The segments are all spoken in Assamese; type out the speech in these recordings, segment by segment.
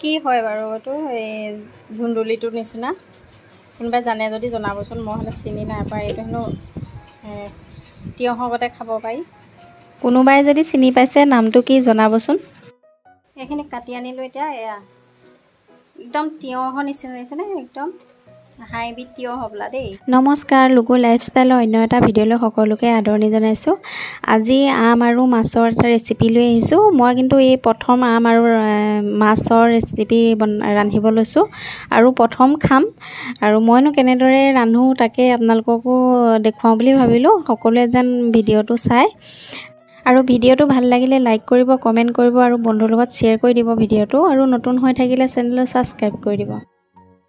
কি হয় বাৰু এইটো এই ধুন্দুলিটোৰ নিচিনা কোনোবাই জানে যদি জনাবচোন মই হ'লে চিনি নাই পাই এইটো হেনো তিয়হৰ গতে খাব পাৰি কোনোবাই যদি চিনি পাইছে নামটো কি জনাবচোন এইখিনি কাটি আনিলোঁ এতিয়া এয়া একদম তিয়হৰ নিচিনা একদম হাইব্ৰিড তিয়হ হ'বলা দেই নমস্কাৰ লুকু লাইফষ্টাইলৰ অন্য এটা ভিডিঅ'লৈ সকলোকে আদৰণি জনাইছোঁ আজি আম আৰু মাছৰ এটা ৰেচিপি লৈ আহিছোঁ মই কিন্তু এই প্ৰথম আম আৰু মাছৰ ৰেচিপি ৰান্ধিব লৈছোঁ আৰু প্ৰথম খাম আৰু মইনো কেনেদৰে ৰান্ধো তাকে আপোনালোককো দেখুৱাওঁ বুলি ভাবিলোঁ সকলোৱে যেন ভিডিঅ'টো চাই আৰু ভিডিঅ'টো ভাল লাগিলে লাইক কৰিব কমেণ্ট কৰিব আৰু বন্ধুৰ লগত শ্বেয়াৰ কৰি দিব ভিডিঅ'টো আৰু নতুন হৈ থাকিলে চেনেলটো ছাবস্ক্ৰাইব কৰি দিব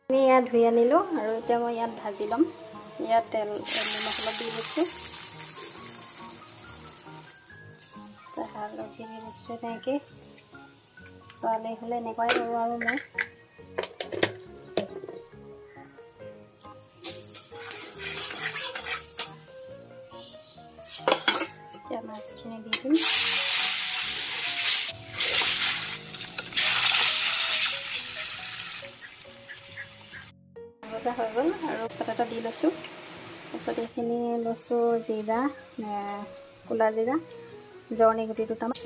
ইয়াত ধুই আনিলোঁ আৰু এতিয়া মই ইয়াত ভাজি ল'ম ইয়াত তেল নিমখ অলপ দি দিছোঁ হালধি দি দিছোঁ এনেকৈ খোৱালে হ'লে এনেকুৱাই কৰোঁ আৰু মই এতিয়া মাছখিনি দি দিম ভজা হৈ গ'ল আৰু পাত এটা দি লৈছোঁ তাৰপিছত এইখিনি লৈছোঁ জিৰা ক'লা জিৰা জৰণি গুটি দুটামান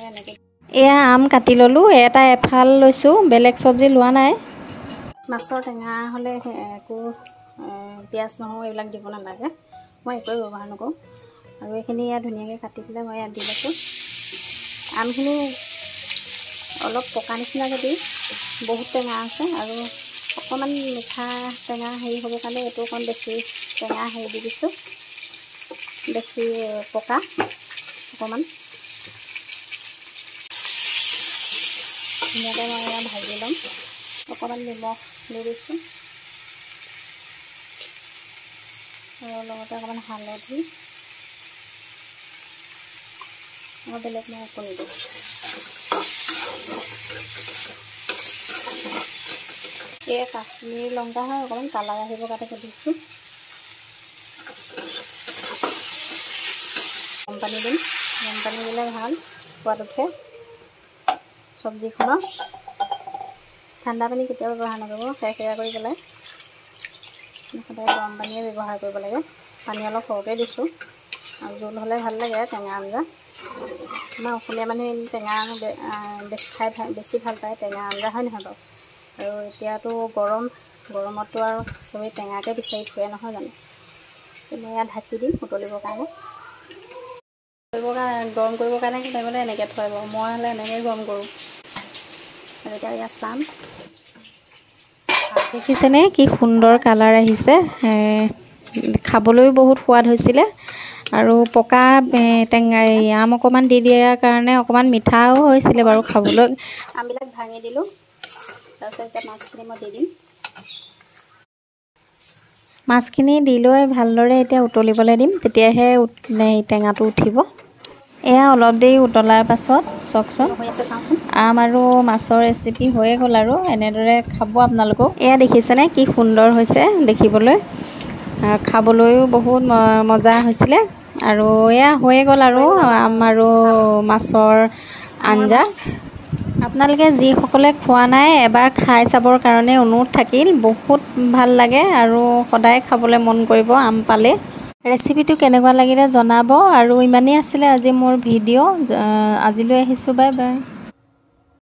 এনেকৈ এয়া আম কাটি ল'লোঁ এটা এফাল লৈছোঁ বেলেগ চব্জি লোৱা নাই মাছৰ টেঙা হ'লে একো পিঁয়াজ নহৰু এইবিলাক দিব নালাগে মই একোৱে ব্যৱহাৰ নকৰোঁ আৰু এইখিনি ইয়াত ধুনীয়াকৈ কাটি পেলাই মই ইয়াত দি লৈছোঁ আমখিনি অলপ পকা নিচিনা যদি বহুত টেঙা আছে আৰু অকণমান মিঠা টেঙা হেৰি হ'বৰ কাৰণে এইটো অকণ বেছি টেঙা হেৰি দি দিছোঁ বেছি পকা অকণমান ধুনীয়াকৈ মই ইয়াত ভাজি ল'ম অকণমান নিমখ দি দিছোঁ আৰু লগতে অকণমান হালধি আৰু বেলেগ মই একো নিদিওঁ এই কাশ্মীৰী লংকা হয় অকণমান কালাৰ আহিবৰ কাৰণে দিছোঁ গৰম পানী দিম গৰম পানী দিলে ভাল সোৱাদ উঠে চব্জিখনৰ ঠাণ্ডা পানী কেতিয়াও ব্যৱহাৰ নকৰিব সেয়া কৰি পেলাই সদায় গৰম পানীয়ে ব্যৱহাৰ কৰিব লাগে পানী অলপ সৰহকৈ দিছোঁ আৰু জোল হ'লে ভাল লাগে টেঙা আঞ্জা আমাৰ অসমীয়া মানুহে টেঙা খাই বেছি ভাল পায় টেঙা আঞ্জা হয় নহয় বাৰু আৰু এতিয়াতো গৰমতো আৰু চবেই টেঙাকৈ বিচাৰি ফুৰে নহয় জানো মই ইয়াত ঢাকি দিম উতলিবৰ কাৰণে গৰম কৰিবৰ কাৰণে টাইমতে এনেকৈ থয় বাৰু মই হ'লে এনেকৈ গৰম কৰোঁ আৰু এতিয়া ইয়াত চাম দেখিছেনে কি সুন্দৰ কালাৰ আহিছে খাবলৈও বহুত সোৱাদ হৈছিলে আৰু পকা টেঙা আম অকণমান দি দিয়াৰ কাৰণে অকণমান মিঠাও হৈছিলে বাৰু খাবলৈ আমবিলাক ভাঙি দিলোঁ তাৰপিছত এতিয়া মাছখিনি মই দি দিম মাছখিনি দি লৈ ভালদৰে এতিয়া উতলিবলৈ দিম তেতিয়াহে টেঙাটো উঠিব এয়া অলপ দেৰি উতলাৰ পাছত চাওকচোন আম আৰু মাছৰ ৰেচিপি হৈয়ে গ'ল আৰু এনেদৰে খাব আপোনালোকেও এয়া দেখিছেনে কি সুন্দৰ হৈছে দেখিবলৈ খাবলৈও বহুত মজা হৈছিলে আৰু এয়া হৈয়ে গ'ল আৰু আম আৰু মাছৰ আঞ্জা আপোনালোকে যিসকলে খোৱা নাই এবাৰ খাই চাবৰ কাৰণে অনুৰোধ থাকিল বহুত ভাল লাগে আৰু সদায় খাবলৈ মন কৰিব আম পালে ৰেচিপিটো কেনেকুৱা লাগিলে জনাব আৰু ইমানেই আছিলে আজি মোৰ ভিডিঅ' আজিলৈ আহিছোঁ বাই বাই